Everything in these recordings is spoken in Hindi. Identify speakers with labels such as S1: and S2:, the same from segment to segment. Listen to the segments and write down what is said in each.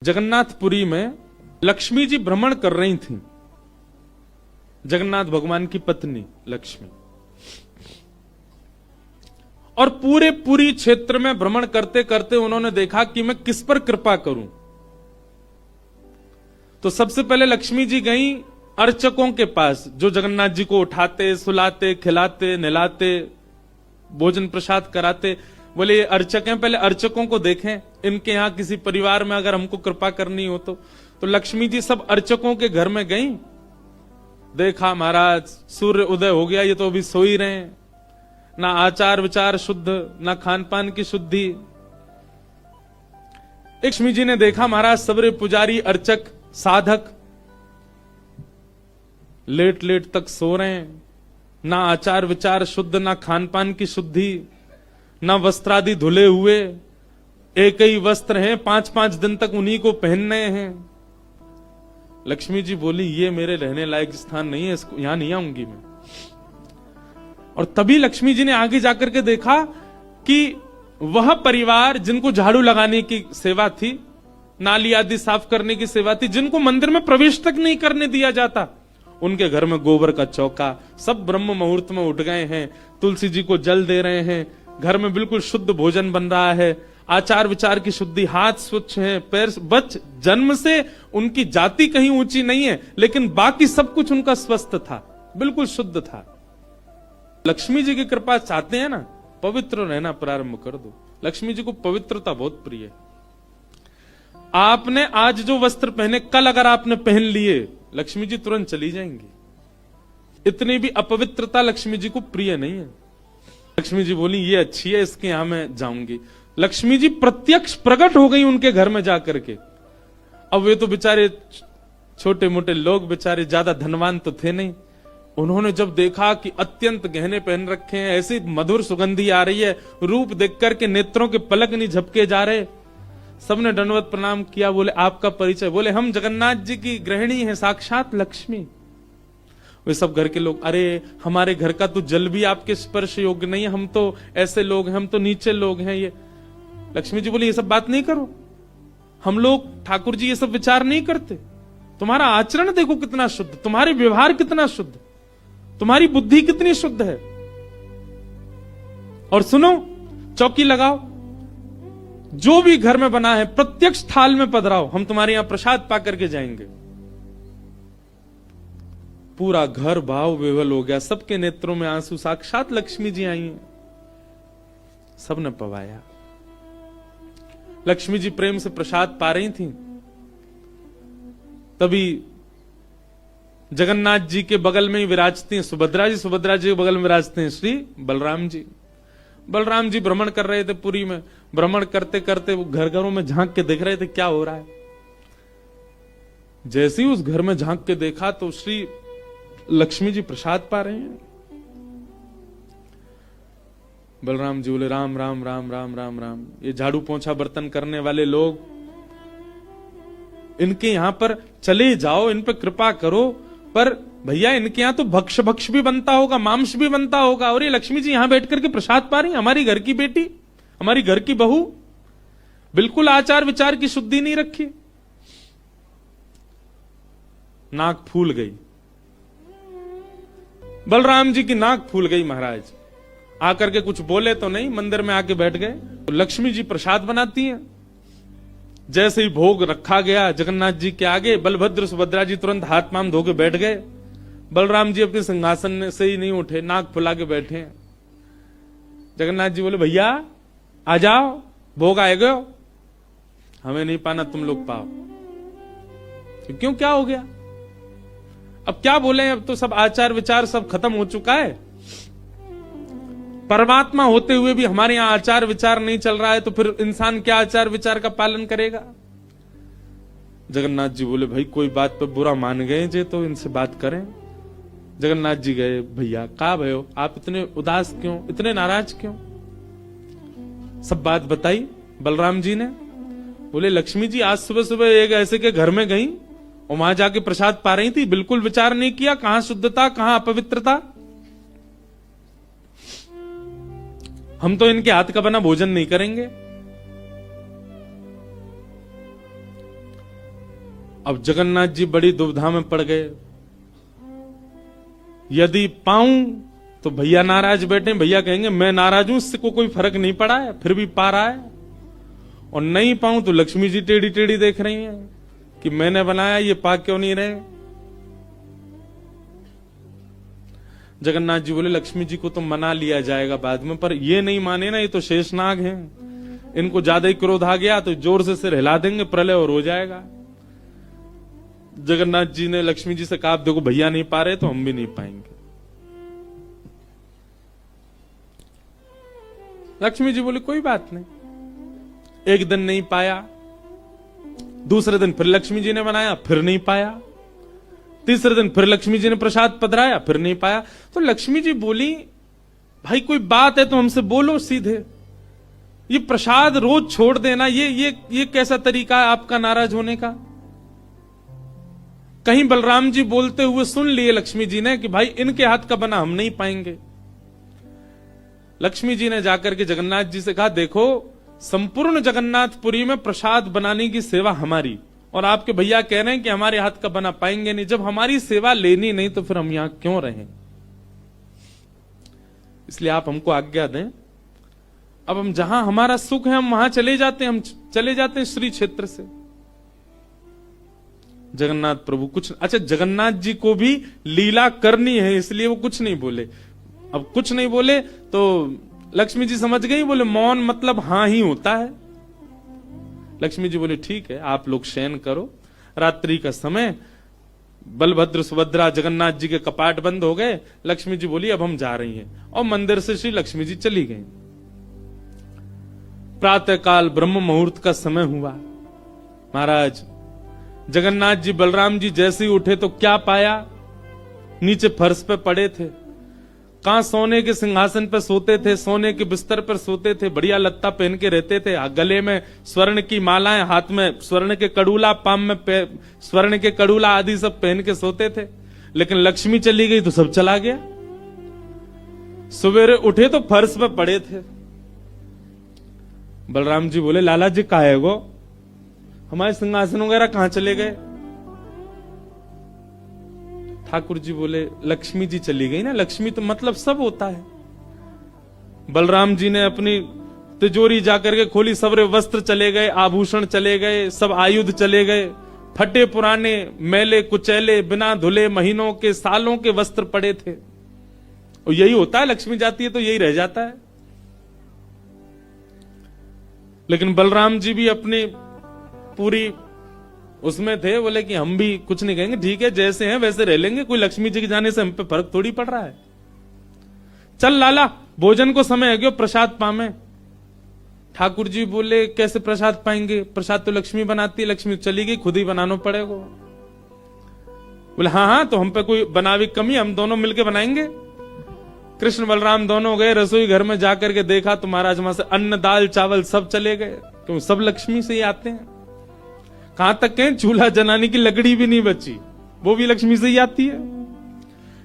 S1: जगन्नाथपुरी में लक्ष्मी जी भ्रमण कर रही थीं। जगन्नाथ भगवान की पत्नी लक्ष्मी, और पूरे पुरी क्षेत्र में भ्रमण करते करते उन्होंने देखा कि मैं किस पर कृपा करूं। तो सबसे पहले लक्ष्मी जी गई अर्चकों के पास, जो जगन्नाथ जी को उठाते, सुलाते, खिलाते, नहलाते, भोजन प्रसाद कराते। बोले ये अर्चक हैं, पहले अर्चकों को देखें, इनके यहां किसी परिवार में अगर हमको कृपा करनी हो तो लक्ष्मी जी सब अर्चकों के घर में गई। देखा महाराज सूर्य उदय हो गया, ये तो अभी सो ही रहे हैं, ना आचार विचार शुद्ध, ना खान पान की शुद्धि। लक्ष्मी जी ने देखा महाराज सबरे पुजारी, अर्चक, साधक लेट लेट तक सो रहे हैं, ना आचार विचार शुद्ध, ना खान पान की शुद्धि, ना वस्त्रादि धुले हुए, एक ही वस्त्र हैं, 5-5 दिन तक उन्हीं को पहनने हैं। लक्ष्मी जी बोली ये मेरे रहने लायक स्थान नहीं है, इसको यहां नहीं आऊंगी मैं। और तभी लक्ष्मी जी ने आगे जाकर के देखा कि वह परिवार जिनको झाड़ू लगाने की सेवा थी, नाली आदि साफ करने की सेवा थी, जिनको मंदिर में प्रवेश तक नहीं करने दिया जाता, उनके घर में गोबर का चौका, सब ब्रह्म मुहूर्त में उठ गए हैं, तुलसी जी को जल दे रहे हैं, घर में बिल्कुल शुद्ध भोजन बन रहा है, आचार विचार की शुद्धि, हाथ स्वच्छ हैं, पैर बच, जन्म से उनकी जाति कहीं ऊंची नहीं है, लेकिन बाकी सब कुछ उनका स्वस्थ था, बिल्कुल शुद्ध था। लक्ष्मी जी की कृपा चाहते हैं ना, पवित्र रहना प्रारंभ कर दो। लक्ष्मी जी को पवित्रता बहुत प्रिय है। आपने आज जो वस्त्र पहने, कल अगर आपने पहन लिए, लक्ष्मी जी तुरंत चली जाएंगी। इतनी भी अपवित्रता लक्ष्मी जी को प्रिय नहीं है। लक्ष्मी जी बोली ये अच्छी है, इसके यहां मैं जाऊंगी। लक्ष्मी जी प्रत्यक्ष प्रकट हो गई उनके घर में जाकर के। अब वे तो बेचारे छोटे मोटे लोग, बेचारे ज्यादा धनवान तो थे नहीं। उन्होंने जब देखा कि अत्यंत गहने पहन रखे हैं, ऐसी मधुर सुगंधी आ रही है, रूप देख करके नेत्रों के पलक नहीं झपके जा रहे, सबने दंडवत प्रणाम किया। बोले आपका परिचय? बोले हम जगन्नाथ जी की गृहिणी हैं, साक्षात लक्ष्मी। वे सब घर के लोग, अरे हमारे घर का तो जल भी आपके स्पर्श योग्य नहीं है, हम तो ऐसे लोग हैं, हम तो नीचे लोग हैं। ये लक्ष्मी जी बोली ये सब बात नहीं करो, हम लोग ठाकुर जी ये सब विचार नहीं करते। तुम्हारा आचरण देखो कितना शुद्ध, तुम्हारे व्यवहार कितना शुद्ध, तुम्हारी बुद्धि कितनी शुद्ध है। और सुनो, चौकी लगाओ, जो भी घर में बना है प्रत्यक्ष थाल में पधराओ, हम तुम्हारे यहां प्रसाद पा करके जाएंगे। पूरा घर भाव विवल हो गया, सबके नेत्रों में आंसू, साक्षात लक्ष्मी जी आई हैं। सबने पवाया। लक्ष्मी जी प्रेम से प्रसाद पा रही थीं। तभी जगन्नाथ जी के बगल में ही विराजती हैं सुभद्रा जी, सुभद्रा जी के बगल में विराजते हैं श्री बलराम जी। बलराम जी भ्रमण कर रहे थे पुरी में। भ्रमण करते करते वो घर घरों में झांक के देख रहे थे क्या हो रहा है। जैसे ही उस घर में झांक के देखा तो श्री लक्ष्मी जी प्रसाद पा रहे हैं। बलराम जी बोले राम राम राम राम राम राम, ये झाड़ू पोंछा बर्तन करने वाले लोग, इनके यहां पर चले जाओ, इन पर कृपा करो। पर भैया इनके यहां तो भक्ष भक्ष भी बनता होगा, मांस भी बनता होगा, और ये लक्ष्मी जी यहां बैठ करके प्रसाद पा रही, हमारी घर की बेटी, हमारी घर की बहू, बिल्कुल आचार विचार की शुद्धि नहीं रखी। नाक फूल गई, बलराम जी की नाक फूल गई। महाराज आकर के कुछ बोले तो नहीं, मंदिर में आके बैठ गए। तो लक्ष्मी जी प्रसाद बनाती हैं। जैसे ही भोग रखा गया जगन्नाथ जी के आगे, बलभद्र सुभद्रा जी तुरंत हाथ पांव धो के बैठ गए। बलराम जी अपने सिंहासन से ही नहीं उठे, नाक फुला के बैठे हैं। जगन्नाथ जी बोले भैया आ जाओ, भोग आएगा, हमें नहीं पाना, तुम लोग पाओ। क्यों, क्या हो गया? अब क्या बोले, अब तो सब आचार विचार सब खत्म हो चुका है। परमात्मा होते हुए भी हमारे यहां आचार विचार नहीं चल रहा है, तो फिर इंसान क्या आचार विचार का पालन करेगा? जगन्नाथ जी बोले भाई कोई बात पे बुरा मान गए जे, तो इनसे बात करें। जगन्नाथ जी गए, भैया कहा भयो, आप इतने उदास क्यों, इतने नाराज क्यों? सब बात बताई बलराम जी ने। बोले लक्ष्मी जी आज सुबह सुबह एक ऐसे के घर में गई और वहां जाके प्रसाद पा रही थी, बिल्कुल विचार नहीं किया, कहां शुद्धता कहां अपवित्रता। हम तो इनके हाथ का बना भोजन नहीं करेंगे। अब जगन्नाथ जी बड़ी दुविधा में पड़ गए, यदि पाऊं तो भैया नाराज बैठे, भैया कहेंगे मैं नाराज हूं, इससे को कोई फर्क नहीं पड़ा है, फिर भी पा रहा है, और नहीं पाऊं तो लक्ष्मी जी टेढ़ी टेढ़ी देख रही हैं कि मैंने बनाया, ये पा क्यों नहीं रहे। जगन्नाथ जी बोले लक्ष्मी जी को तो मना लिया जाएगा बाद में, पर ये नहीं माने ना, ये तो शेषनाग हैं, इनको ज्यादा ही क्रोध आ गया तो जोर से सिर हिला देंगे, प्रलय और हो जाएगा। जगन्नाथ जी ने लक्ष्मी जी से कहा देखो भैया नहीं पा रहे तो हम भी नहीं पाएंगे। लक्ष्मी जी बोले कोई बात नहीं। एक दिन नहीं पाया, दूसरे दिन फिर लक्ष्मी जी ने बनाया, फिर नहीं पाया, तीसरे दिन फिर लक्ष्मी जी ने प्रसाद पधराया, फिर नहीं पाया। तो लक्ष्मी जी बोली भाई कोई बात है तो हमसे बोलो सीधे, ये प्रसाद रोज छोड़ देना ये कैसा तरीका है आपका नाराज होने का। कहीं बलराम जी बोलते हुए सुन लिए लक्ष्मी जी ने कि भाई इनके हाथ का बना हम नहीं पाएंगे। लक्ष्मी जी ने जाकर के जगन्नाथ जी से कहा देखो संपूर्ण जगन्नाथपुरी में प्रसाद बनाने की सेवा हमारी, और आपके भैया कह रहे हैं कि हमारे हाथ का बना पाएंगे नहीं, जब हमारी सेवा लेनी नहीं तो फिर हम यहां क्यों रहें, इसलिए आप हमको आज्ञा दें। अब हम जहां हमारा सुख है हम वहां चले जाते हैं, हम चले जाते हैं श्री क्षेत्र से। जगन्नाथ प्रभु कुछ, अच्छा जगन्नाथ जी को भी लीला करनी है इसलिए वो कुछ नहीं बोले। अब कुछ नहीं बोले तो लक्ष्मी जी समझ गई, बोले मौन मतलब हां ही होता है। लक्ष्मी जी बोले ठीक है आप लोग शयन करो, रात्रि का समय, बलभद्र सुभद्रा जगन्नाथ जी के कपाट बंद हो गए। लक्ष्मी जी बोली अब हम जा रही हैं, और मंदिर से श्री लक्ष्मी जी चली गई। प्रातः काल ब्रह्म मुहूर्त का समय हुआ। महाराज जगन्नाथ जी बलराम जी जैसे ही उठे तो क्या पाया, नीचे फर्श पे पड़े थे। कहां सोने के सिंहासन पर सोते थे, सोने के बिस्तर पर सोते थे, बढ़िया लत्ता पहन के रहते थे, गले में स्वर्ण की मालाएं, हाथ में स्वर्ण के कड़ूला, पाम में स्वर्ण के कड़ूला आदि सब पहन के सोते थे। लेकिन लक्ष्मी चली गई तो सब चला गया। सवेरे उठे तो फर्श पे पड़े थे। बलराम जी बोले लाला जी कहा है गो, हमारे सिंहासन वगैरह कहां चले गए। ठाकुर जी बोले लक्ष्मी जी चली गई ना, लक्ष्मी तो मतलब सब होता है। बलराम जी ने अपनी तिजोरी जाकर के खोली, सबरे वस्त्र चले गए, आभूषण चले गए, सब आयुध चले गए, फटे पुराने मैले कुचैले बिना धुले महीनों के सालों के वस्त्र पड़े थे। और यही होता है, लक्ष्मी जाती है तो यही रह जाता है। लेकिन बलराम जी भी अपनी पूरी उसमें थे, बोले कि हम भी कुछ नहीं कहेंगे, ठीक है जैसे हैं वैसे रह लेंगे, कोई लक्ष्मी जी के जाने से हम पे फर्क थोड़ी पड़ रहा है। चल लाला भोजन को समय है, प्रसाद पामे। ठाकुर जी बोले कैसे प्रसाद पाएंगे, प्रसाद तो लक्ष्मी बनाती है, लक्ष्मी चली गई, खुद ही बनाना पड़ेगा। बोले हाँ हाँ तो हम पे कोई बनावी कमी, हम दोनों मिलके बनाएंगे। कृष्ण बलराम दोनों गए रसोई घर में, जाकर के देखा तो महाराज वहां से अन्न दाल चावल सब चले गए, क्यों सब लक्ष्मी से ही आते हैं। कहां तक कहें चूल्हा जलाने की लकड़ी भी नहीं बची, वो भी लक्ष्मी से ही आती है।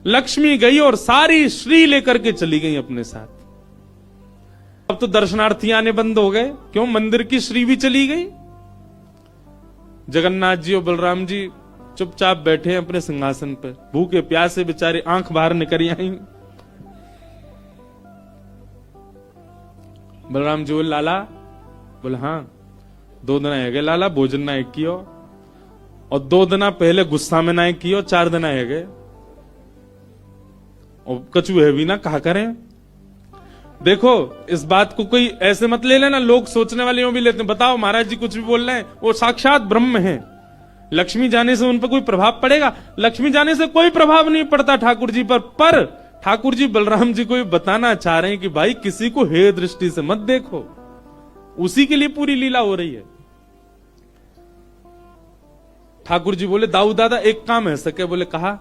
S1: लक्ष्मी गई और सारी श्री लेकर के चली गई अपने साथ। अब तो दर्शनार्थी आने बंद हो गए, क्यों मंदिर की श्री भी चली गई। जगन्नाथ जी और बलराम जी चुपचाप बैठे हैं अपने सिंहासन पर, भूखे प्यासे बेचारे, आंख बाहर निकल आई। बलराम जी बोले लाला, बोले हाँ 2 दिन है गए लाला, भोजन ना एक कियो, और 2 दिन पहले गुस्सा में ना एक कियो, 4 दिन है गए, और कछु है भी ना कहा करें। देखो इस बात को कोई ऐसे मत ले लेना, लोग सोचने वाले यूं भी लेते हैं, बताओ महाराज जी कुछ भी बोल रहे हैं, वो साक्षात ब्रह्म है। लक्ष्मी जाने से उन पर कोई प्रभाव पड़ेगा? लक्ष्मी जाने से कोई प्रभाव नहीं पड़ता ठाकुर जी पर ठाकुर जी बलराम जी को ये बताना चाह रहे हैं कि भाई किसी को हेय दृष्टि से मत देखो, उसी के लिए पूरी लीला हो रही है। ठाकुर जी बोले दाऊ दादा एक काम है सके, बोले कहा,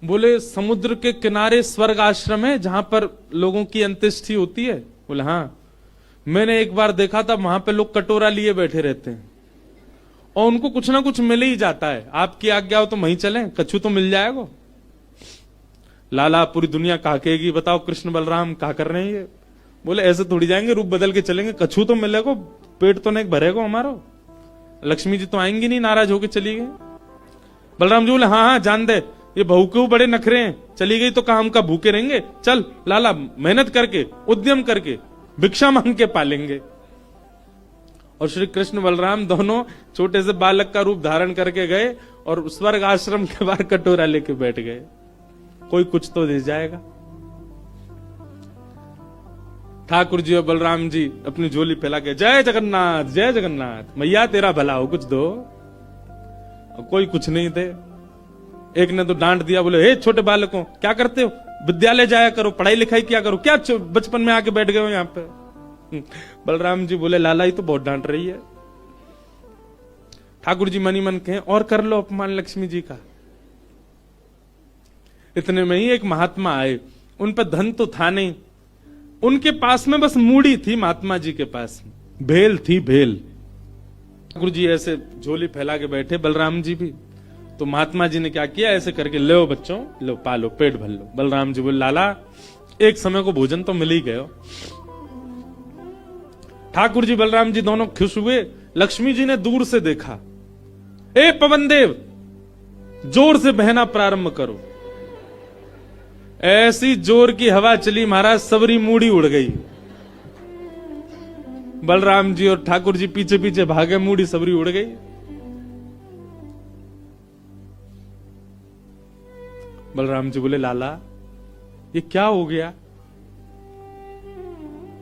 S1: बोले समुद्र के किनारे स्वर्ग आश्रम है जहां पर लोगों की अंत्येष्टि होती है। बोले हाँ, मैंने एक बार देखा था वहां पे लोग कटोरा लिए बैठे रहते हैं और उनको कुछ ना कुछ मिल ही जाता है, आपकी आज्ञा हो तो वहीं चलें, कछु तो मिल जाएगा। लाला पूरी दुनिया काकेगी, बताओ कृष्ण बलराम क्या कर रहे हैं ये। बोले ऐसे थोड़ी जाएंगे, रूप बदल के चलेंगे, कछु तो मिलेगा, पेट तो नहीं भरेगा हमारा। लक्ष्मी जी तो आएंगी नहीं, नाराज होकर चली गई। बलराम जी बोले हाँ हाँ जान दे, ये बहू के बड़े नखरे हैं, चली गई तो कहा हम का भूखे रहेंगे, चल लाला मेहनत करके उद्यम करके भिक्षा मांग के पालेंगे। और श्री कृष्ण बलराम दोनों छोटे से बालक का रूप धारण करके गए और स्वर्ग आश्रम के बाहर कटोरा लेके बैठ गए, कोई कुछ तो दे जाएगा। ठाकुर जी और बलराम जी अपनी झोली फैला के जय जगन्नाथ मैया तेरा भला हो, कुछ दो। और कोई कुछ नहीं दे। एक ने तो डांट दिया, बोले हे छोटे बालकों क्या करते हो, विद्यालय जाया करो, पढ़ाई लिखाई किया करो, क्या बचपन में आके बैठ गए हो यहाँ पे। बलराम जी बोले लाला ही तो बहुत डांट रही है। ठाकुर जी मनी मन कहे और कर लो अपमान लक्ष्मी जी का। इतने में ही एक महात्मा आए, उन पर धन तो था नहीं, उनके पास में बस मूड़ी थी, महात्मा जी के पास भेल थी, भेल। ठाकुर जी ऐसे झोली फैला के बैठे, बलराम जी भी। तो महात्मा जी ने क्या किया, ऐसे करके लो बच्चों, लो पालो, पेट भर लो। बलराम जी बोले लाला एक समय को भोजन तो मिल ही गयो। ठाकुर जी बलराम जी दोनों खुश हुए। लक्ष्मी जी ने दूर से देखा, ए पवन देव जोर से बहना प्रारंभ करो। ऐसी जोर की हवा चली महाराज, सबरी मूड़ी उड़ गई। बलराम जी और ठाकुर जी पीछे पीछे भागे, मूड़ी सबरी उड़ गई। बलराम जी बोले लाला ये क्या हो गया।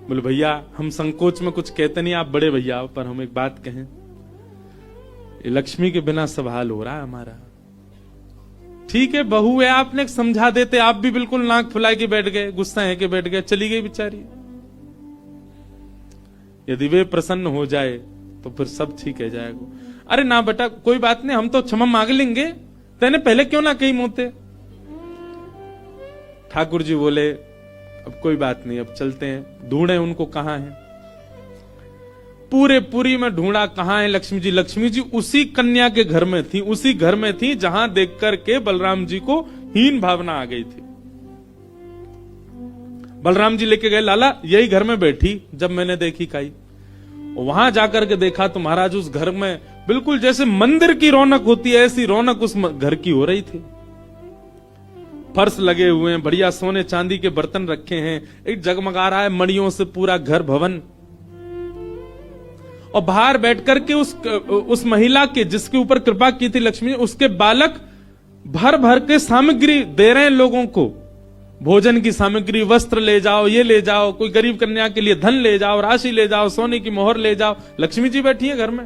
S1: बोले भैया हम संकोच में कुछ कहते नहीं, आप बड़े भैया हो, पर हम एक बात कहें, ये लक्ष्मी के बिना सब हाल हो रहा है हमारा। ठीक है बहू है, आपने समझा देते, आप भी बिल्कुल नाक फुला के बैठ गए, गुस्सा है के बैठ गए, चली गई बेचारी। यदि वे प्रसन्न हो जाए तो फिर सब ठीक है जाएगा। अरे ना बेटा कोई बात नहीं, हम तो क्षमा मांग लेंगे, तेने पहले क्यों ना कही मोते। ठाकुर जी बोले अब कोई बात नहीं, अब चलते हैं, ढूंढे उनको कहां है। पूरे पुरी में ढूंढा, कहां है लक्ष्मी जी। लक्ष्मी जी उसी कन्या के घर में थी, उसी घर में थी जहां देख करके बलराम जी को हीन भावना आ गई थी। बलराम जी लेके गए, लाला यही घर में बैठी जब मैंने देखी काई। वहां जाकर के देखा तो महाराज उस घर में बिल्कुल जैसे मंदिर की रौनक होती है, ऐसी रौनक उस घर की हो रही थी। फर्श लगे हुए हैं, बढ़िया सोने चांदी के बर्तन रखे हैं, एक जगमगा रहा है मणियों से पूरा घर भवन। और बाहर बैठ करके उस महिला के जिसके ऊपर कृपा की थी लक्ष्मी, उसके बालक भर भर के सामग्री दे रहे हैं लोगों को, भोजन की सामग्री, वस्त्र ले जाओ, ये ले जाओ, कोई गरीब कन्या के लिए धन ले जाओ, राशि ले जाओ, सोने की मोहर ले जाओ। लक्ष्मी जी बैठी है घर में।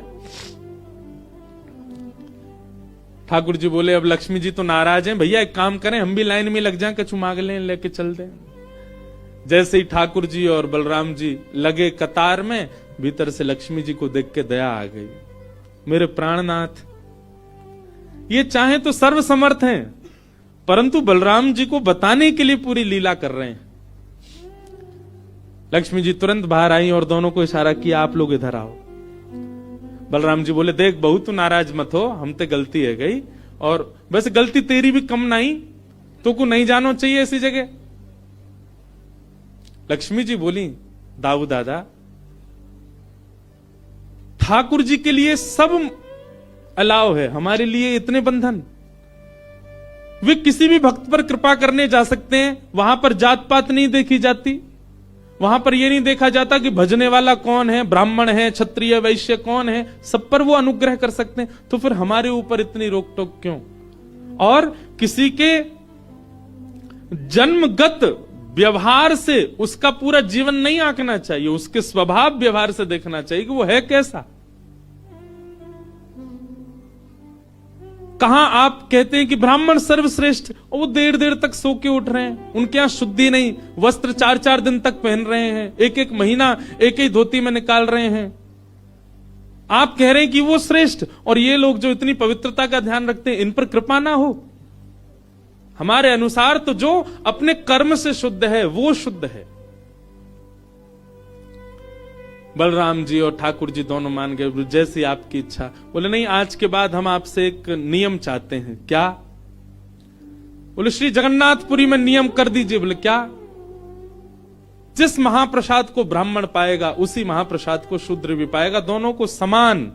S1: ठाकुर जी बोले अब लक्ष्मी जी तो नाराज हैं, भैया एक काम करें हम भी लाइन में लग जाएं, कछु मांग लें, लेके चल दें। जैसे ही ठाकुर जी और बलराम जी लगे कतार में, भीतर से लक्ष्मी जी को देख के दया आ गई। मेरे प्राणनाथ ये चाहे तो सर्वसमर्थ हैं, परंतु बलराम जी को बताने के लिए पूरी लीला कर रहे हैं। लक्ष्मी जी तुरंत बाहर आई और दोनों को इशारा किया, आप लोग इधर आओ। बलराम जी बोले देख बहू तू नाराज मत हो, हम ते गलती है गई, और वैसे गलती तेरी भी कम नहीं, तो को नहीं जानो चाहिए ऐसी जगह। लक्ष्मी जी बोली दाऊ दादा ठाकुर जी के लिए सब अलाव है, हमारे लिए इतने बंधन। वे किसी भी भक्त पर कृपा करने जा सकते हैं, वहां पर जात पात नहीं देखी जाती, वहां पर यह नहीं देखा जाता कि भजने वाला कौन है, ब्राह्मण है, क्षत्रिय, वैश्य कौन है, सब पर वो अनुग्रह कर सकते हैं। तो फिर हमारे ऊपर इतनी रोक टोक क्यों। और किसी के जन्मगत व्यवहार से उसका पूरा जीवन नहीं आंकना चाहिए, उसके स्वभाव व्यवहार से देखना चाहिए कि वो है कैसा। कहां आप कहते हैं कि ब्राह्मण सर्वश्रेष्ठ, और वो देर देर तक सो के उठ रहे हैं, उनके यहां शुद्धि नहीं, वस्त्र 4-4 दिन तक पहन रहे हैं, एक महीना एक ही धोती में निकाल रहे हैं। आप कह रहे हैं कि वो श्रेष्ठ, और ये लोग जो इतनी पवित्रता का ध्यान रखते हैं, इन पर कृपा ना हो। हमारे अनुसार तो जो अपने कर्म से शुद्ध है वो शुद्ध है। बलराम जी और ठाकुर जी दोनों मान गए, जैसी आपकी इच्छा। बोले नहीं आज के बाद हम आपसे एक नियम चाहते हैं। क्या? बोले श्री जगन्नाथपुरी में नियम कर दीजिए। बोले क्या? जिस महाप्रसाद को ब्राह्मण पाएगा उसी महाप्रसाद को शूद्र भी पाएगा, दोनों को समान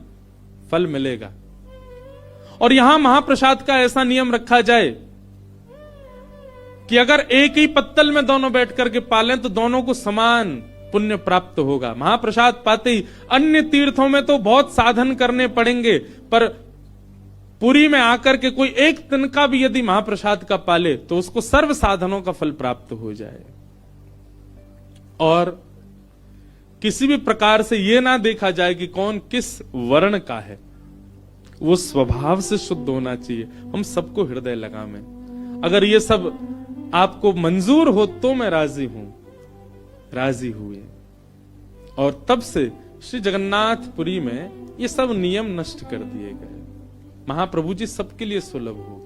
S1: फल मिलेगा। और यहां महाप्रसाद का ऐसा नियम रखा जाए कि अगर एक ही पत्तल में दोनों बैठ करके पालें तो दोनों को समान पुण्य प्राप्त होगा। महाप्रसाद पाते ही, अन्य तीर्थों में तो बहुत साधन करने पड़ेंगे, पर पुरी में आकर के कोई एक तिनका भी यदि महाप्रसाद का पाले तो उसको सर्व साधनों का फल प्राप्त हो जाए। और किसी भी प्रकार से यह ना देखा जाए कि कौन किस वर्ण का है, वो स्वभाव से शुद्ध होना चाहिए। हम सबको हृदय लगा में, अगर ये सब आपको मंजूर हो तो मैं राजी हूं। राजी हुए और तब से श्री जगन्नाथपुरी में ये सब नियम नष्ट कर दिए गए। महाप्रभु जी सबके लिए सुलभ हो गए।